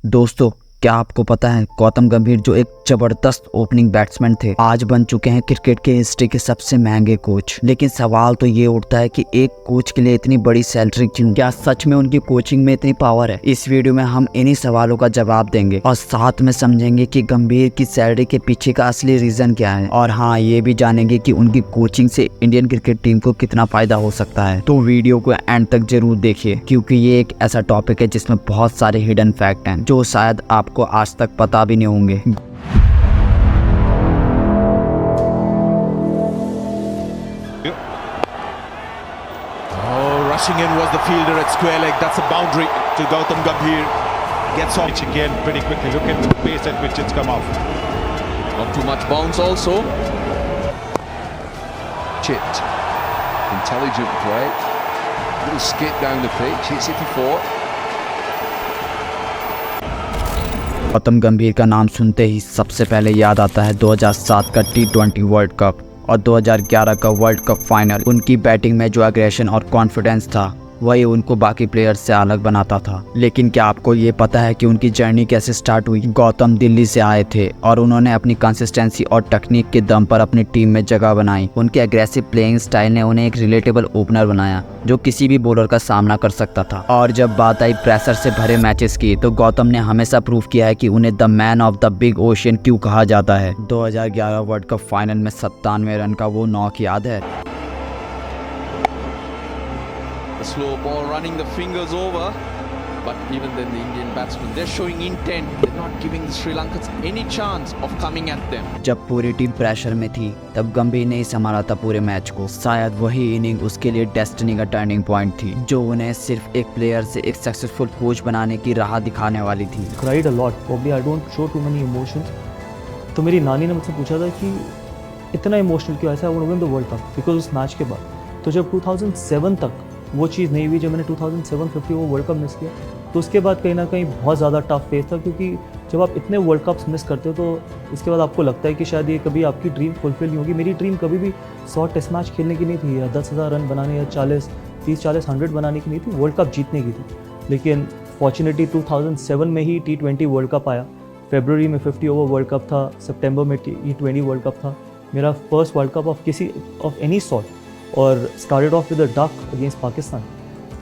दोस्तों, क्या आपको पता है गौतम गंभीर जो एक जबरदस्त ओपनिंग बैट्समैन थे, आज बन चुके हैं क्रिकेट के हिस्ट्री के सबसे महंगे कोच। लेकिन सवाल तो ये उठता है कि एक कोच के लिए इतनी बड़ी सैलरी क्यों? क्या सच में उनकी कोचिंग में इतनी पावर है? इस वीडियो में हम इन्हीं सवालों का जवाब देंगे और साथ में समझेंगे कि गंभीर की सैलरी के पीछे का असली रीजन क्या है। और हाँ, ये भी जानेंगे कि उनकी कोचिंग से इंडियन क्रिकेट टीम को कितना फायदा हो सकता है। तो वीडियो को एंड तक जरूर देखिए, क्योंकि ये एक ऐसा टॉपिक है जिसमें बहुत सारे हिडन फैक्ट हैं जो शायद आपको आज तक पता भी नहीं होंगे। Rushing in was the fielder at square leg. That's a boundary to Gautam Gambhir. Gets on again pretty quickly. Look at the pace at which it's come off. Not too much bounce also. Chipped. Intelligent play. Little skip down the pitch. Hits it for four. Gautam गंभीर का नाम सुनते ही सबसे पहले याद आता है 2007 का T20 वर्ल्ड कप और 2011 का वर्ल्ड कप फाइनल। उनकी बैटिंग में जो एग्रेशन और कॉन्फिडेंस था वही उनको बाकी प्लेयर्स से अलग बनाता था। लेकिन क्या आपको ये पता है कि उनकी जर्नी कैसे स्टार्ट हुई? गौतम दिल्ली से आए थे और उन्होंने अपनी कंसिस्टेंसी और टेक्निक के दम पर अपनी टीम में जगह बनाई। उनके एग्रेसिव प्लेइंग स्टाइल ने उन्हें एक रिलेटेबल ओपनर बनाया जो किसी भी बॉलर का सामना कर सकता था। और जब बात आई प्रेशर से भरे मैचेस की, तो गौतम ने हमेशा प्रूव किया है कि उन्हें the man of the big ocean क्यों कहा जाता है। 2011 वर्ल्ड कप फाइनल में 97 रन का वो नॉक याद है? The slow ball running the fingers over, but even then the Indian batsmen, they're showing intent. They're not giving the Sri Lankans any chance of coming at them. जब पूरी team pressure में थी तब गंभीर ने ही संभाला था पूरे मैच को। शायद वही इनिंग उसके लिए डेस्टिनी का टर्निंग पॉइंट थी, जो उन्हें सिर्फ एक प्लेयर से एक सक्सेसफुल कोच बनाने की राह दिखाने वाली थी। Cried a lot. Probably I don't show too many emotions. तो मेरी नानी ने मुझसे पूछा था कि इतना इमोशनल क्यों? ऐसा वो win the world cup because उस मैच के बाद। तो जब 2007 तक वो चीज़ नहीं हुई, जब मैंने 2007-50 वो वर्ल्ड कप मिस किया, तो उसके बाद कहीं ना कहीं बहुत ज़्यादा टफ फेस था। क्योंकि जब आप इतने वर्ल्ड कप्स मिस करते हो तो इसके बाद आपको लगता है कि शायद ये कभी आपकी ड्रीम फुलफिल नहीं होगी। मेरी ड्रीम कभी भी 100 टेस्ट मैच खेलने की नहीं थी, या 10,000 रन बनाने, या 30-40 100 बनाने की नहीं थी, वर्ल्ड कप जीतने की थी। लेकिन फॉर्चुनेटली 2007 में ही T20 वर्ल्ड कप आया। फरवरी में 50 ओवर वर्ल्ड कप था, सितंबर में T20 वर्ल्ड कप था। मेरा first world cup of any sort, और started off with a duck against Pakistan.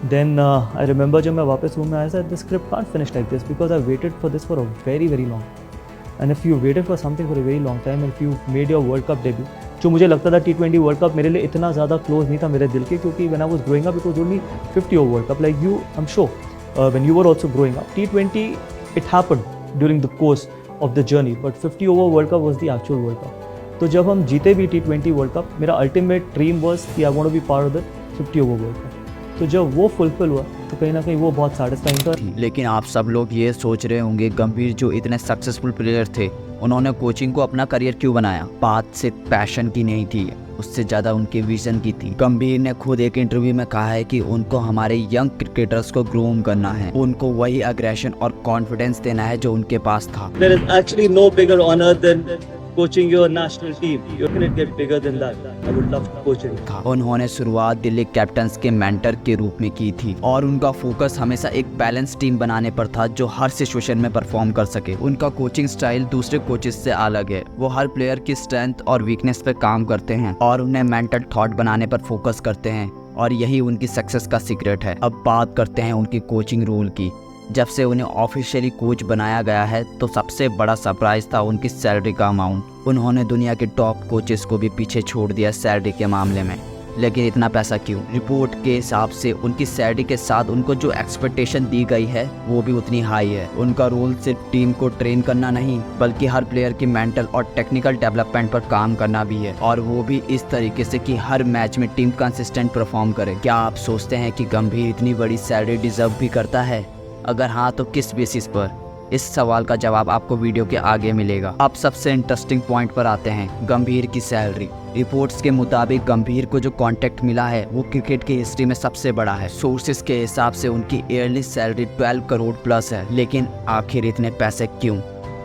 Then I remember जब मैं वापस रूम में आया था, the script can't finish like this because I waited for this for a very very long. And if you waited for something for a very long time, if you made your world cup debut, जो मुझे लगता था T20 world cup मेरे लिए इतना ज़्यादा close नहीं था मेरे दिल के, क्योंकि when I was growing up it was only 50 over world cup, like you I am sure when you were also growing up. T20 it happened during the course of the journey, but 50 over world cup was the actual world cup. तो जब हम जीते भी T20 world cup, मेरा ultimate dream was कि I want to be part of the 50 over world cup. तो जब वो फुलफिल हुआ तो कहीं ना कहीं वो बहुत सैटिस्फाइंग था। लेकिन आप सब लोग ये सोच रहे होंगे, गंभीर जो इतने सक्सेसफुल प्लेयर थे, उन्होंने कोचिंग को अपना करियर क्यों बनाया? बात सिर्फ पैशन की नहीं थी, उससे ज़्यादा उनके विजन की थी। गंभीर ने खुद एक इंटरव्यू में कहा है कि उनको हमारे यंग क्रिकेटर्स को ग्रूम करना है, उनको वही एग्रेशन और कॉन्फिडेंस देना है जो उनके पास था। There is actually no bigger honor than coaching your national team. You can get bigger than that. I would love to coach it. उन्होंने शुरुआत दिल्ली कैप्टन्स के मेंटर के रूप में की थी और उनका फोकस हमेशा एक बैलेंस टीम बनाने पर था जो हर सिचुएशन में परफॉर्म कर सके। उनका कोचिंग स्टाइल दूसरे कोचेस से अलग है। वो हर प्लेयर की स्ट्रेंथ और वीकनेस पे काम करते हैं और उन्हें मेंटल थॉट बनाने पर फोकस करते हैं, और यही उनकी सक्सेस का सीक्रेट है। अब बात करते हैं उनकी कोचिंग रूल की। जब से उन्हें ऑफिशियली कोच बनाया गया है तो सबसे बड़ा सरप्राइज था उनकी सैलरी का अमाउंट। उन्होंने दुनिया के टॉप कोचेस को भी पीछे छोड़ दिया सैलरी के मामले में। लेकिन इतना पैसा क्यों? रिपोर्ट के हिसाब से उनकी सैलरी के साथ उनको जो एक्सपेक्टेशन दी गई है वो भी उतनी हाई है। उनका रोल सिर्फ टीम को ट्रेन करना नहीं, बल्कि हर प्लेयर की मेंटल और टेक्निकल डेवलपमेंट पर काम करना भी है, और वो भी इस तरीके से कि हर मैच में टीम कंसिस्टेंट परफॉर्म करे। क्या आप सोचते हैं कि गंभीर इतनी बड़ी सैलरी डिजर्व भी करता है? अगर हाँ, तो किस बेसिस पर? इस सवाल का जवाब आपको वीडियो के आगे मिलेगा। अब सबसे इंटरेस्टिंग पॉइंट पर आते हैं, गंभीर की सैलरी। रिपोर्ट्स के मुताबिक गंभीर को जो कॉन्ट्रैक्ट मिला है वो क्रिकेट की हिस्ट्री में सबसे बड़ा है। सोर्सेज के हिसाब से उनकी ईयरली सैलरी 12 करोड़ प्लस है। लेकिन आखिर इतने पैसे क्यों?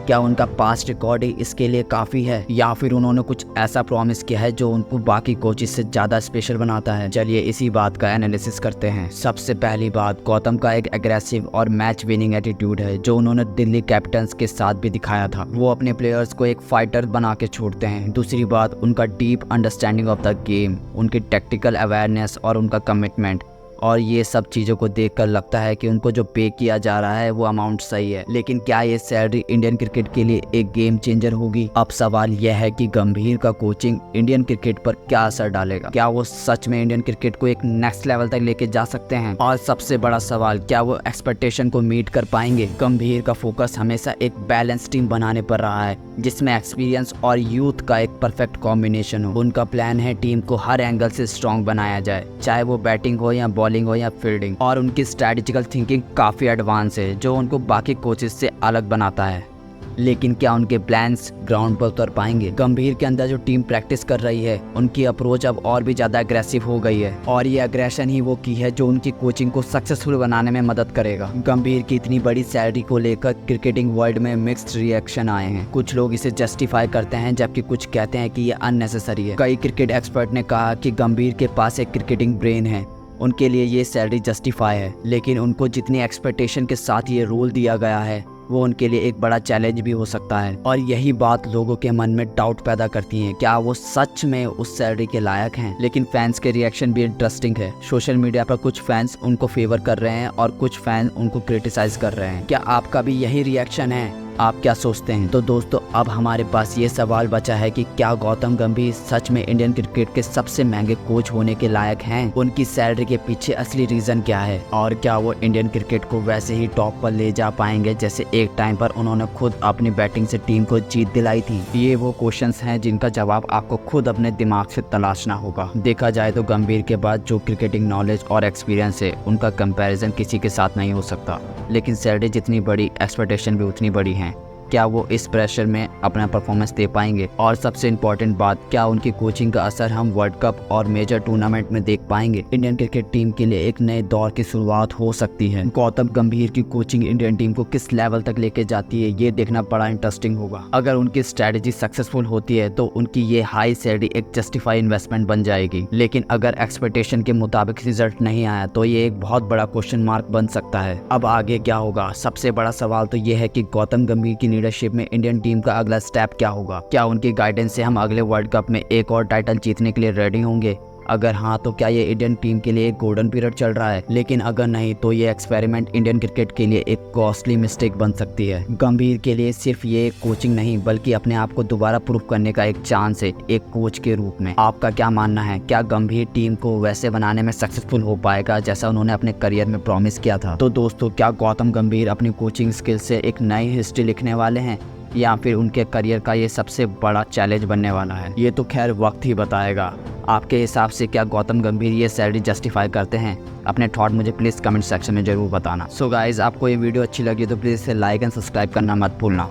क्या उनका पास्ट रिकॉर्ड ही इसके लिए काफी है, या फिर उन्होंने कुछ ऐसा प्रॉमिस किया है जो उनको बाकी कोचेस से ज्यादा स्पेशल बनाता है? चलिए इसी बात का एनालिसिस करते हैं। सबसे पहली बात, गौतम का एक एग्रेसिव और मैच विनिंग एटीट्यूड है जो उन्होंने दिल्ली कैपिटल्स के साथ भी दिखाया था। वो अपने प्लेयर्स को एक फाइटर बना के छोड़ते हैं। दूसरी बात, उनका deep understanding of the game, उनकी टेक्टिकल अवेयरनेस और उनका कमिटमेंट, और ये सब चीज़ों को देखकर लगता है कि उनको जो पे किया जा रहा है वो अमाउंट सही है। लेकिन क्या ये सैलरी इंडियन क्रिकेट के लिए एक गेम चेंजर होगी? अब सवाल यह है कि गंभीर का कोचिंग इंडियन क्रिकेट पर क्या असर डालेगा? क्या वो सच में इंडियन क्रिकेट को एक नेक्स्ट लेवल तक लेके जा सकते हैं? और सबसे बड़ा सवाल, क्या वो एक्सपेक्टेशन को मीट कर पाएंगे? गंभीर का फोकस हमेशा एक बैलेंस टीम बनाने पर रहा है जिसमें एक्सपीरियंस और यूथ का एक परफेक्ट कॉम्बिनेशन हो। उनका प्लान है टीम को हर एंगल से स्ट्रॉन्ग बनाया जाए, चाहे वो बैटिंग हो या बॉलिंग हो या फील्डिंग, और उनकी स्ट्रैटेजिकल थिंकिंग काफी एडवांस है जो उनको बाकी कोचेस से अलग बनाता है। लेकिन क्या उनके प्लान्स ग्राउंड पर उतर पाएंगे? गंभीर के अंदर जो टीम प्रैक्टिस कर रही है, उनकी अप्रोच अब और भी ज्यादा अग्रेसिव हो गई है, और ये अग्रेशन ही वो की है जो उनकी कोचिंग को सक्सेसफुल बनाने में मदद करेगा। गंभीर की इतनी बड़ी सैलरी को लेकर क्रिकेटिंग वर्ल्ड में मिक्स्ड रिएक्शन आए हैं। कुछ लोग इसे जस्टिफाई करते हैं जबकि कुछ कहते हैं कि ये अननेसेसरी है। कई क्रिकेट एक्सपर्ट ने कहा कि गंभीर के पास एक क्रिकेटिंग ब्रेन है, उनके लिए ये सैलरी जस्टिफाई है, लेकिन उनको जितनी एक्सपेक्टेशन के साथ ये रोल दिया गया है वो उनके लिए एक बड़ा चैलेंज भी हो सकता है। और यही बात लोगों के मन में डाउट पैदा करती है, क्या वो सच में उस सैलरी के लायक हैं? लेकिन फैंस के रिएक्शन भी इंटरेस्टिंग है। सोशल मीडिया पर कुछ फैंस उनको फेवर कर रहे हैं और कुछ फैंस उनको क्रिटिसाइज कर रहे हैं। क्या आपका भी यही रिएक्शन है? आप क्या सोचते हैं? तो दोस्तों, अब हमारे पास ये सवाल बचा है कि क्या गौतम गंभीर सच में इंडियन क्रिकेट के सबसे महंगे कोच होने के लायक हैं? उनकी सैलरी के पीछे असली रीजन क्या है, और क्या वो इंडियन क्रिकेट को वैसे ही टॉप पर ले जा पाएंगे जैसे एक टाइम पर उन्होंने खुद अपनी बैटिंग से टीम को जीत दिलाई थी? ये वो क्वेश्चंस हैं जिनका जवाब आपको खुद अपने दिमाग से तलाशना होगा। देखा जाए तो गंभीर के बाद जो क्रिकेटिंग नॉलेज और एक्सपीरियंस है उनका कंपैरिजन किसी के साथ नहीं हो सकता, लेकिन सैलरी जितनी बड़ी, एक्सपेक्टेशन भी उतनी बड़ी है। क्या वो इस प्रेशर में अपना परफॉर्मेंस दे पाएंगे? और सबसे इम्पोर्टेंट बात, क्या उनकी कोचिंग का असर हम वर्ल्ड कप और मेजर टूर्नामेंट में देख पाएंगे? इंडियन क्रिकेट टीम के लिए एक नए दौर की शुरुआत हो सकती है। गौतम गंभीर की कोचिंग इंडियन टीम को किस लेवल तक लेके जाती है, ये देखना बड़ा इंटरेस्टिंग होगा। अगर उनकी स्ट्रेटेजी सक्सेसफुल होती है तो उनकी ये हाई सैलरी एक जस्टिफाई इन्वेस्टमेंट बन जाएगी, लेकिन अगर एक्सपेक्टेशन के मुताबिक रिजल्ट नहीं आया तो ये एक बहुत बड़ा क्वेश्चन मार्क बन सकता है। अब आगे क्या होगा? सबसे बड़ा सवाल तो ये है कि गौतम गंभीर की लीडरशिप में इंडियन टीम का अगला स्टेप क्या होगा? क्या उनकी गाइडेंस से हम अगले वर्ल्ड कप में एक और टाइटल जीतने के लिए रेडी होंगे? अगर हाँ, तो क्या ये इंडियन टीम के लिए एक गोल्डन पीरियड चल रहा है? लेकिन अगर नहीं, तो ये एक्सपेरिमेंट इंडियन क्रिकेट के लिए एक कॉस्टली मिस्टेक बन सकती है। गंभीर के लिए सिर्फ ये कोचिंग नहीं बल्कि अपने आप को दोबारा प्रूव करने का एक चांस है एक कोच के रूप में। आपका क्या मानना है? क्या गंभीर टीम को वैसे बनाने में सक्सेसफुल हो पाएगा जैसा उन्होंने अपने करियर में प्रॉमिस किया था? तो दोस्तों, क्या गौतम गंभीर अपनी कोचिंग स्किल से एक नई हिस्ट्री लिखने वाले हैं, या फिर उनके करियर का ये सबसे बड़ा चैलेंज बनने वाला है? ये तो खैर वक्त ही बताएगा। आपके हिसाब से क्या गौतम गंभीर ये सैलरी जस्टिफाई करते हैं? अपने थॉट मुझे प्लीज़ कमेंट सेक्शन में ज़रूर बताना। सो गाइज, आपको ये वीडियो अच्छी लगी तो प्लीज़ इसे लाइक एंड सब्सक्राइब करना मत भूलना।